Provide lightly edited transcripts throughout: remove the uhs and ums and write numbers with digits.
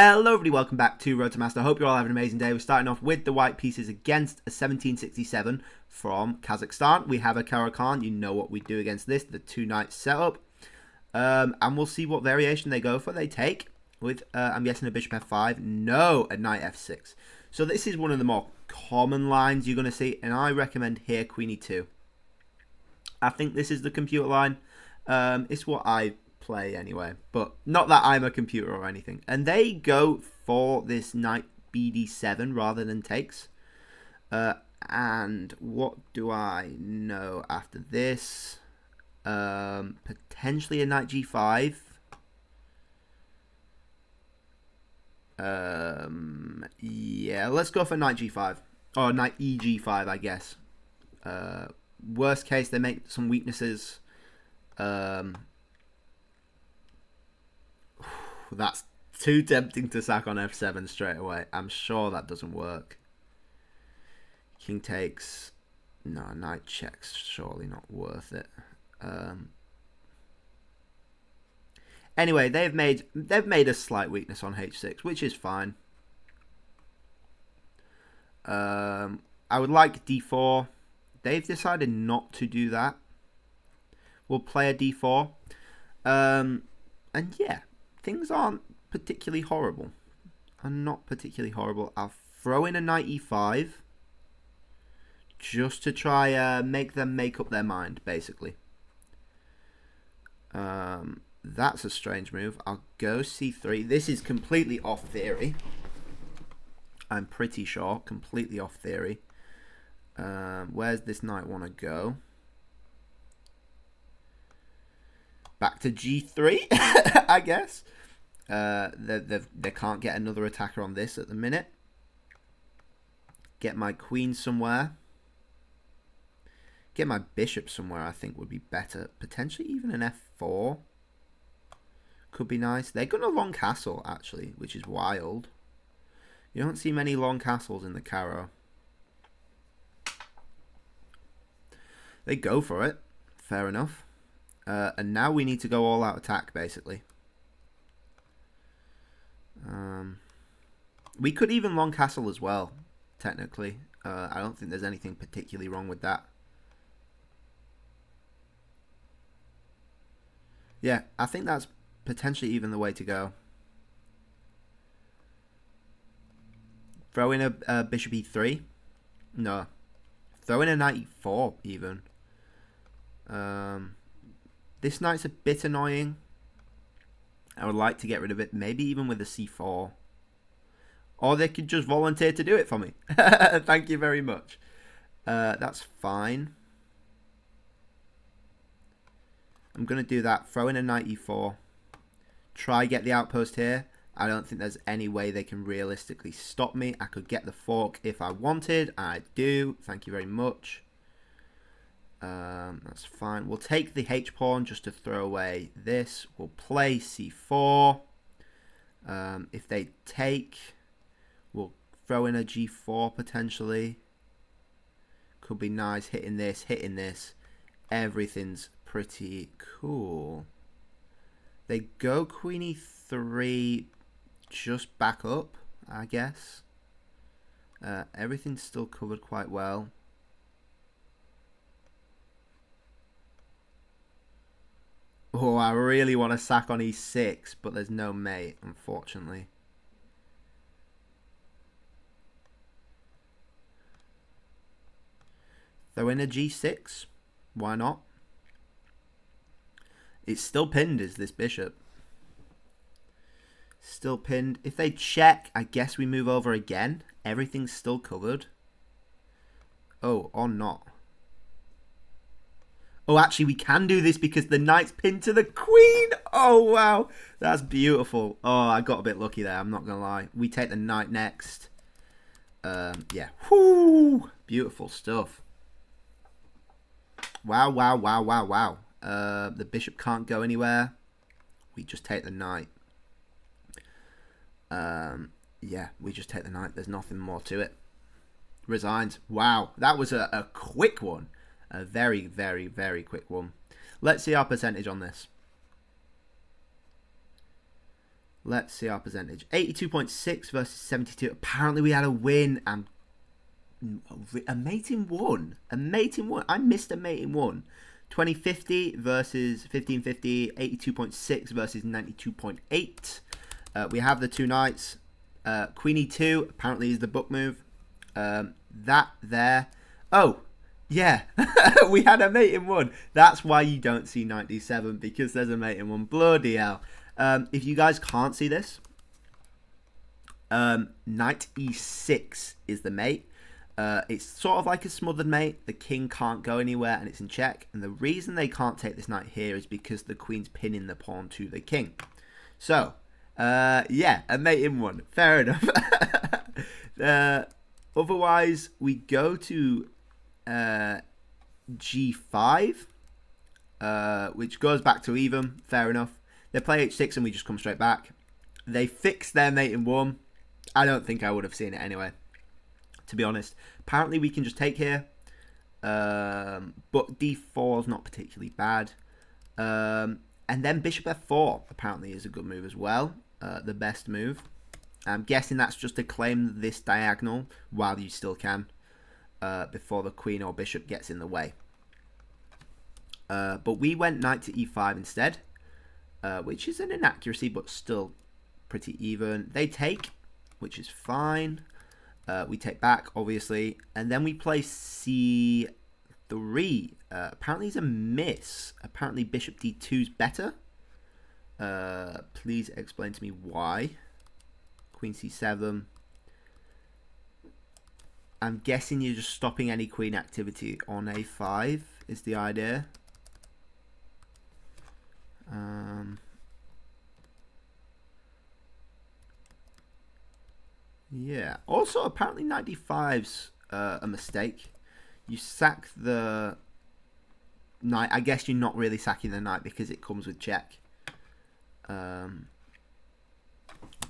Hello everybody, welcome back to Road to Master. I hope you're all having an amazing day. We're starting off with the white pieces against a 1767 from Kazakhstan. We have a Caro-Kann. You know what we do against this, the 2-knight setup. And we'll see what variation they go for. They take with, I'm guessing, a bishop f5. No, a knight f6. So this is one of the more common lines you're going to see, and I recommend here queen e2. I think this is the computer line. It's what I play anyway, but not that I'm a computer or anything. And they go for this knight bd7 rather than takes. And what do I know after this? Potentially a knight g5. Yeah, let's go for knight g5 or knight eg5, I guess. Worst case, they make some weaknesses. That's too tempting to sack on f7 straight away. I'm sure that doesn't work. King takes. No, knight checks. Surely not worth it. Anyway, they've made a slight weakness on h6, which is fine. I would like d4. They've decided not to do that. We'll play a d4. And yeah, things aren't particularly horrible. I'm not particularly horrible. I'll throw in a knight e5 just to try make them make up their mind, basically. That's a strange move. I'll go c3. This is completely off theory. I'm pretty sure. Completely off theory. Where's this knight want to go? Back to g3, I guess. They can't get another attacker on this at the minute. Get my queen somewhere. Get my bishop somewhere, I think would be better. Potentially even an f4. Could be nice. They're going to long castle, actually, which is wild. You don't see many long castles in the Caro. They go for it. Fair enough. And now we need to go all out attack, basically. We could even long castle as well, technically. I don't think there's anything particularly wrong with that. Yeah, I think that's potentially even the way to go. Throw in a bishop e3. No. Throw in a knight e4 even. This knight's a bit annoying. I would like to get rid of it. Maybe even with a c4. Or they could just volunteer to do it for me. Thank you very much. That's fine. I'm going to do that. Throw in a knight e4. Try get the outpost here. I don't think there's any way they can realistically stop me. I could get the fork if I wanted. I do. Thank you very much. That's fine. We'll take the h-pawn just to throw away this. We'll play c4. If they take, we'll throw in a g4 potentially. Could be nice. Hitting this, hitting this. Everything's pretty cool. They go queen e3, just back up, I guess. Everything's still covered quite well. Oh, I really want to sack on e6, but there's no mate, unfortunately. Throw in a g6. Why not? It's still pinned, is this bishop. Still pinned. If they check, I guess we move over again. Everything's still covered. Oh, or not. Oh, actually, we can do this because the knight's pinned to the queen. Oh, wow. That's beautiful. Oh, I got a bit lucky there. I'm not going to lie. We take the knight next. Yeah. Whoo! Beautiful stuff. Wow, wow, wow, wow, wow. The bishop can't go anywhere. We just take the knight. Yeah, we just take the knight. There's nothing more to it. Resigns. Wow, that was a quick one. A very, very, very quick one. Let's see our percentage on this. Let's see our percentage. 82.6 versus 72. Apparently we had a win. And a mate in one. A mate in one. I missed a mate in one. 2050 versus 1550. 82.6 versus 92.8. We have the two knights. Queen e2 apparently is the book move. That there. Oh, yeah. We had a mate in one. That's why you don't see knight d7, because there's a mate in one. Bloody hell. If you guys can't see this, knight e6 is the mate. It's sort of like a smothered mate. The king can't go anywhere and it's in check. And the reason they can't take this knight here is because the queen's pinning the pawn to the king. So, yeah, a mate in one. Fair enough. Otherwise, we go to g5, which goes back to even. Fair enough. They play h6 and we just come straight back. They fix their mate in one. I don't think I would have seen it anyway, to be honest. Apparently we can just take here. But d4 is not particularly bad. And then bishop f4 apparently is a good move as well. The best move. I'm guessing that's just to claim this diagonal while you still can. Before the queen or bishop gets in the way. But we went knight to e5 instead. Which is an inaccuracy, but still pretty even. They take, which is fine. We take back, obviously. And then we play c3. Apparently it's a miss. Apparently bishop d2 is better. Please explain to me why. Queen c7. I'm guessing you're just stopping any queen activity on a5 is the idea. Yeah. Also, apparently knight d5's a mistake. You sack the knight. I guess you're not really sacking the knight because it comes with check.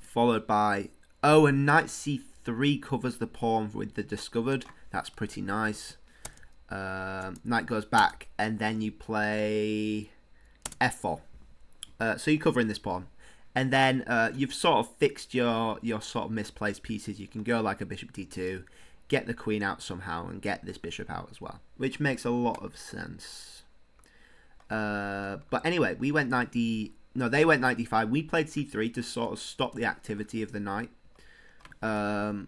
Followed by... Oh, and knight c3 covers the pawn with the discovered. That's pretty nice. Knight goes back, and then you play f4. So you're covering this pawn. And then you've sort of fixed your sort of misplaced pieces. You can go like a bishop d2, get the queen out somehow, and get this bishop out as well. Which makes a lot of sense. But anyway, we went knight d... No, they went knight d5. We played c3 to sort of stop the activity of the knight.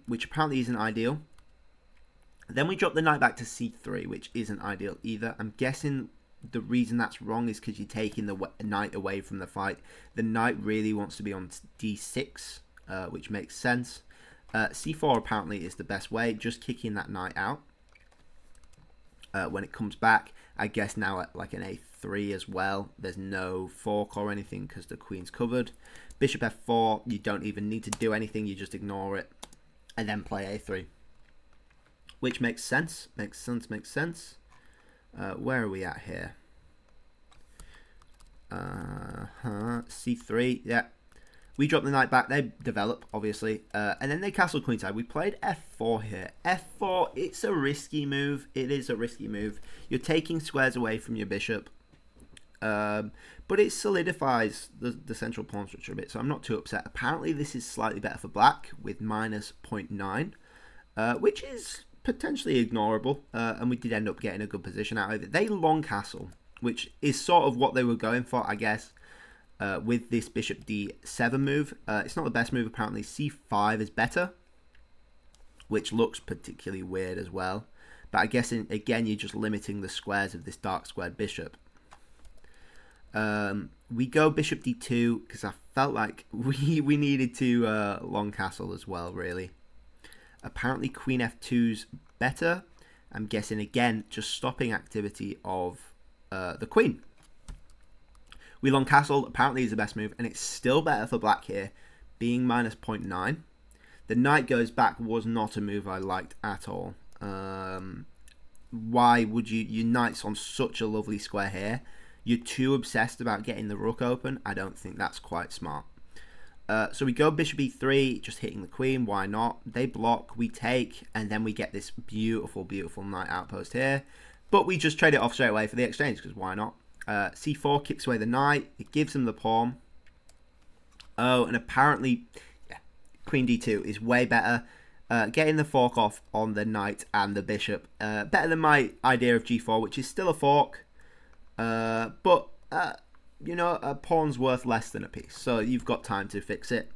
Which apparently isn't ideal. Then we dropped the knight back to c3, which isn't ideal either. I'm guessing... The reason that's wrong is because you're taking the knight away from the fight. The knight really wants to be on d6, which makes sense. c4 apparently is the best way, just kicking that knight out. When it comes back, I guess now at like an a3 as well. There's no fork or anything because the queen's covered. Bishop f4, you don't even need to do anything, you just ignore it. And then play a3. Which makes sense, makes sense. Where are we at here? c3, yeah. We drop the knight back, they develop, obviously. And then they castle queenside. We played f4 here. f4, it's a risky move. It is a risky move. You're taking squares away from your bishop. But it solidifies the central pawn structure a bit, so I'm not too upset. Apparently this is slightly better for black with minus 0.9, which is... potentially ignorable, and we did end up getting a good position out of it. They long castle, which is sort of what they were going for, I guess, with this bishop d7 move. It's not the best move, apparently. c5 is better, which looks particularly weird as well. But I guess, again, you're just limiting the squares of this dark squared bishop. We go bishop d2, because I felt like we needed to long castle as well, really. Apparently queen f2's better. I'm guessing, again, just stopping activity of the queen. We long castle, apparently is the best move, and it's still better for black here, being minus 0.9. The knight goes back was not a move I liked at all. Why would you... Your knight's on such a lovely square here. You're too obsessed about getting the rook open. I don't think that's quite smart. So we go bishop e3, just hitting the queen. Why not? They block, we take, and then we get this beautiful, beautiful knight outpost here. But we just trade it off straight away for the exchange, because why not? c4 kicks away the knight. It gives them the pawn. Oh, and apparently, yeah, queen d2 is way better. Getting the fork off on the knight and the bishop. Better than my idea of g4, which is still a fork. But, you know, a pawn's worth less than a piece. So you've got time to fix it.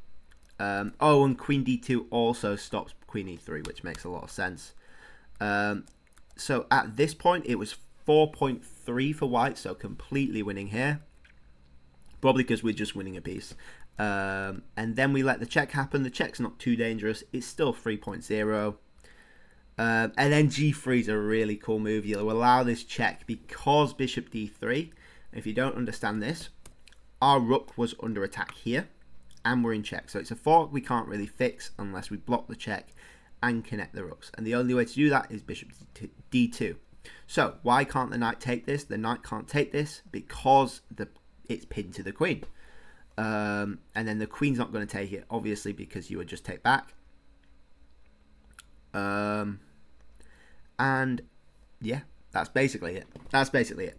Oh, and queen d2 also stops queen e3, which makes a lot of sense. So at this point, it was 4.3 for white, so completely winning here. Probably because we're just winning a piece. And then we let the check happen. The check's not too dangerous. It's still 3.0. And then g3 is a really cool move. You'll allow this check because bishop d3. If you don't understand this, our rook was under attack here. And we're in check. So it's a fork we can't really fix unless we block the check and connect the rooks. And the only way to do that is bishop d2. So why can't the knight take this? The knight can't take this because it's pinned to the queen. And then the queen's not going to take it, obviously, because you would just take back. And yeah, that's basically it.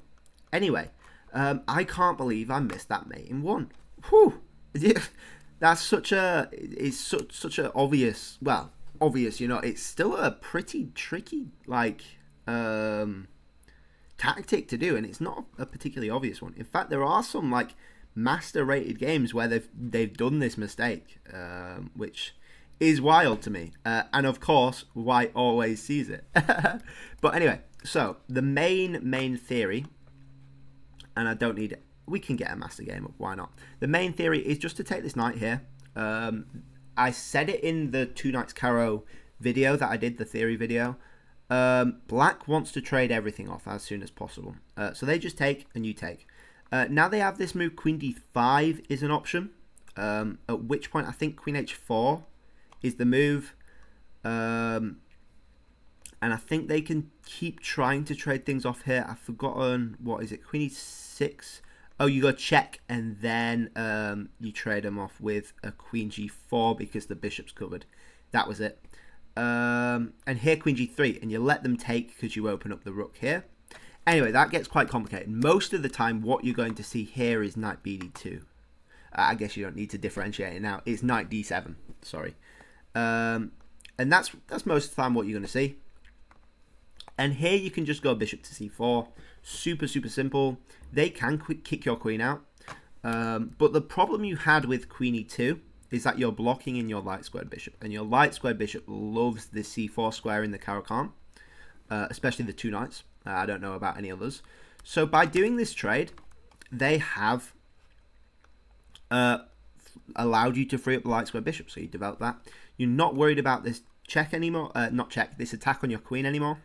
Anyway, I can't believe I missed that mate in one. Whew. That's such a obvious, well, obvious, you know, it's still a pretty tricky, like, tactic to do, and it's not a particularly obvious one. In fact, there are some, like, master rated games where they've done this mistake, which is wild to me, and of course white always sees it. But anyway, so the main theory, and I don't need it, we can get a master game up, why not? The main theory is just to take this knight here. I said it in the two knights Caro video that I did, the theory video. Black wants to trade everything off as soon as possible, so they just take and you take. Now they have this move, queen d5 is an option, at which point I think queen h4 is the move, and I think they can keep trying to trade things off here. I've forgotten, what is it, queen e6, oh, you go check, and then you trade them off with a queen g4 because the bishop's covered. That was it. And here queen g3, and you let them take because you open up the rook here. Anyway, that gets quite complicated. Most of the time, what you're going to see here is knight bd2. I guess you don't need to differentiate it now. It's knight d7. Sorry, and that's most of the time what you're going to see. And here you can just go bishop to c4. Super simple. They can kick your queen out, but the problem you had with queen e2 is that you're blocking in your light squared bishop, and your light squared bishop loves the c4 square in the Caro-Kann, especially the two knights. I don't know about any others. So by doing this trade, they have allowed you to free up the light square bishop. So you develop that. You're not worried about this check anymore. This attack on your queen anymore,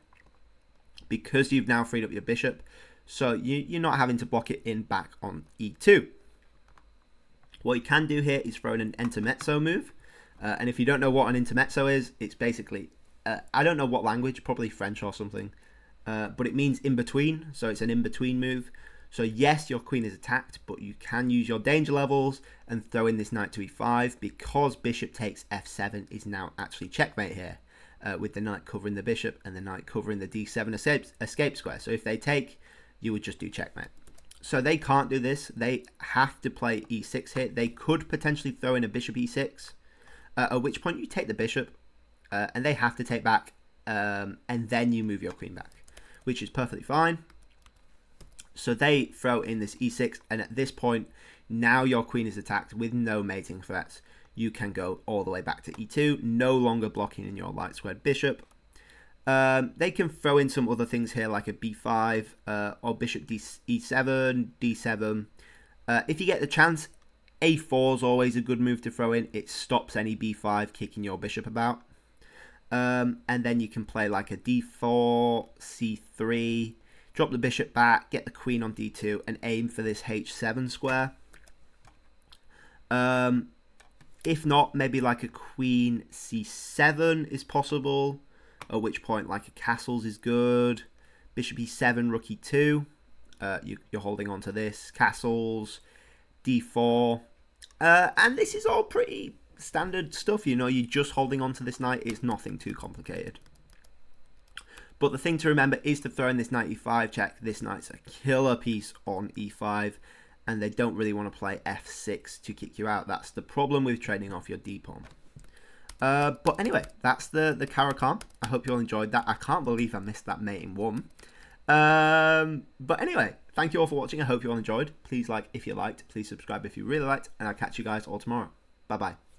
because you've now freed up your bishop. So you're not having to block it in back on e2. What you can do here is throw in an intermezzo move. And if you don't know what an intermezzo is, it's basically, I don't know what language, probably French or something. But it means in between, so it's an in between move. So yes, your queen is attacked, but you can use your danger levels and throw in this knight to e5, because bishop takes f7 is now actually checkmate here, with the knight covering the bishop and the knight covering the d7 escape square. So if they take, you would just do checkmate. So they can't do this. They have to play e6 here. They could potentially throw in a bishop e6, at which point you take the bishop, and they have to take back, and then you move your queen back, which is perfectly fine. So they throw in this e6, and at this point, now your queen is attacked with no mating threats. You can go all the way back to e2, no longer blocking in your light squared bishop. They can throw in some other things here, like a b5, or bishop e7, d7. If you get the chance, a4 is always a good move to throw in. It stops any b5 kicking your bishop about. And then you can play like a d4, c3, drop the bishop back, get the queen on d2, and aim for this h7 square. If not, maybe like a queen c7 is possible, at which point like a castles is good. Bishop e7, rook e2, you're holding on to this, castles, d4, and this is all pretty standard stuff, you know, you're just holding on to this knight. It's nothing too complicated. But the thing to remember is to throw in this knight e5 check. This knight's a killer piece on e5, and they don't really want to play f6 to kick you out. That's the problem with trading off your d-pawn. But anyway, that's the Caro-Kann. I hope you all enjoyed that. I can't believe I missed that mate in 1. But anyway, thank you all for watching. I hope you all enjoyed. Please like if you liked. Please subscribe if you really liked. And I'll catch you guys all tomorrow. Bye-bye.